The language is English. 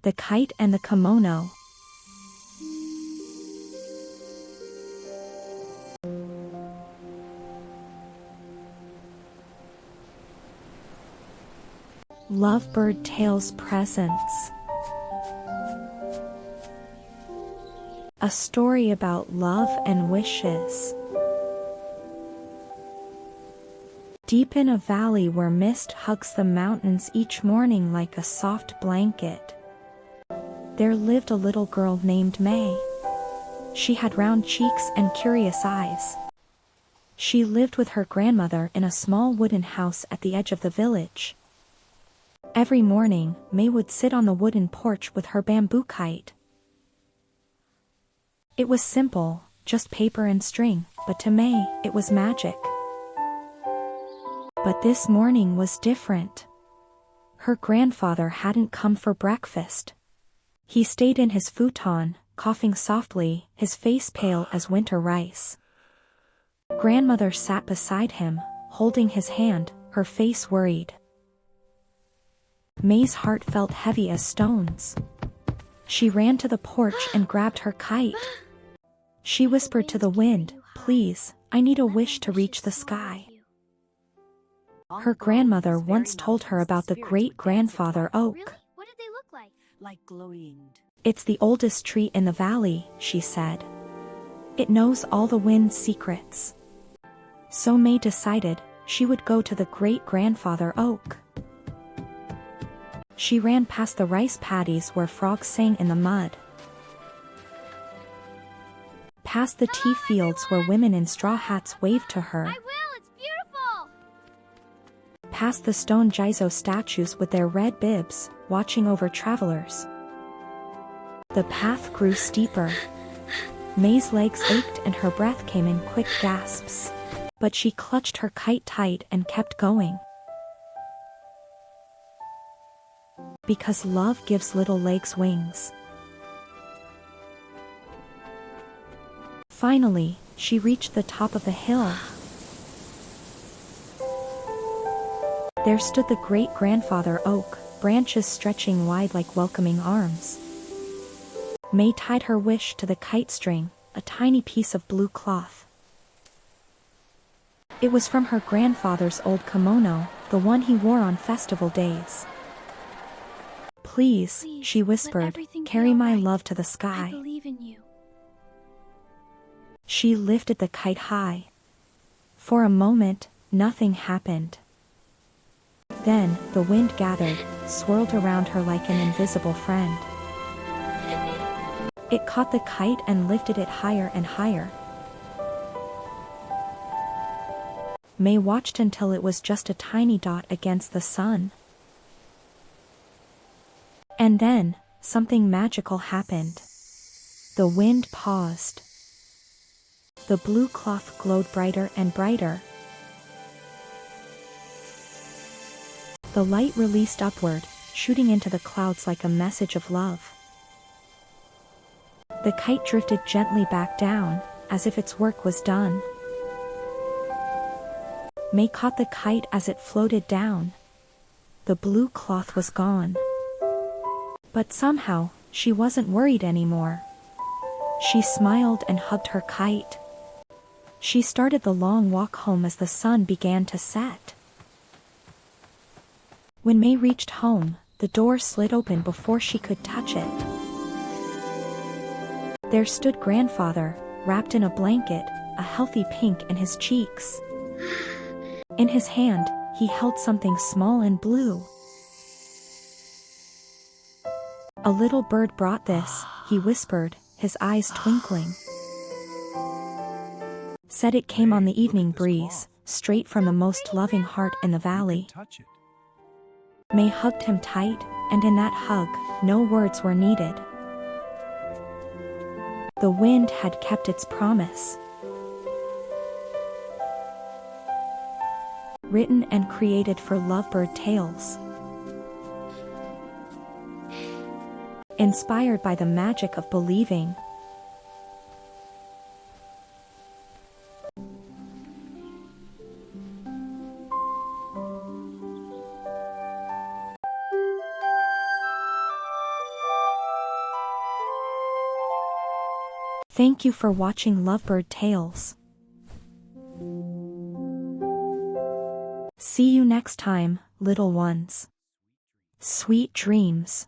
The Kite and the Kimono. LoveBird Tales presents a story about love and wishes. Deep in a valley where mist hugs the mountains each morning like a soft blanket, there lived a little girl named May. She had round cheeks and curious eyes. She lived with her grandmother in a small wooden house at the edge of the village. Every morning, May would sit on the wooden porch with her bamboo kite. It was simple, just paper and string, but to May, it was magic. But this morning was different. Her grandfather hadn't come for breakfast. He stayed in his futon, coughing softly, his face pale as winter rice. Grandmother sat beside him, holding his hand, her face worried. May's heart felt heavy as stones. She ran to the porch and grabbed her kite. She whispered to the wind, "Please, I need a wish to reach the sky." Her grandmother once told her about the great-grandfather oak. What did they look like? Like glowing. "It's the oldest tree in the valley," she said. "It knows all the wind's secrets." So May decided she would go to the great-grandfather oak. She ran past the rice paddies where frogs sang in the mud, past the tea fields where women in straw hats waved to her, I will, it's beautiful! past the stone Jizo statues with their red bibs, watching over travelers. The path grew steeper. May's legs ached and her breath came in quick gasps. But she clutched her kite tight and kept going. Because love gives little legs wings. Finally, she reached the top of the hill. There stood the great-grandfather oak, branches stretching wide like welcoming arms. May tied her wish to the kite string, a tiny piece of blue cloth. It was from her grandfather's old kimono, the one he wore on festival days. Please, she whispered, "carry my love to the sky." I believe in you. She lifted the kite high. For a moment, nothing happened. Then, the wind gathered, swirled around her like an invisible friend. It caught the kite and lifted it higher and higher. May watched until it was just a tiny dot against the sun. And then, something magical happened. The wind paused. The blue cloth glowed brighter and brighter. The light released upward, shooting into the clouds like a message of love. The kite drifted gently back down, as if its work was done. May caught the kite as it floated down. The blue cloth was gone. But somehow, she wasn't worried anymore. She smiled and hugged her kite. She started the long walk home as the sun began to set. When May reached home, the door slid open before she could touch it. There stood grandfather, wrapped in a blanket, a healthy pink in his cheeks. In his hand, he held something small and blue. "A little bird brought this," he whispered, his eyes twinkling. Said it came on the evening breeze, straight from the most loving heart in the valley. May hugged him tight, and in that hug, no words were needed. The wind had kept its promise. Written and created for LoveBird Tales. Inspired by the magic of believing. Thank you for watching LoveBird Tales. See you next time, little ones. Sweet dreams.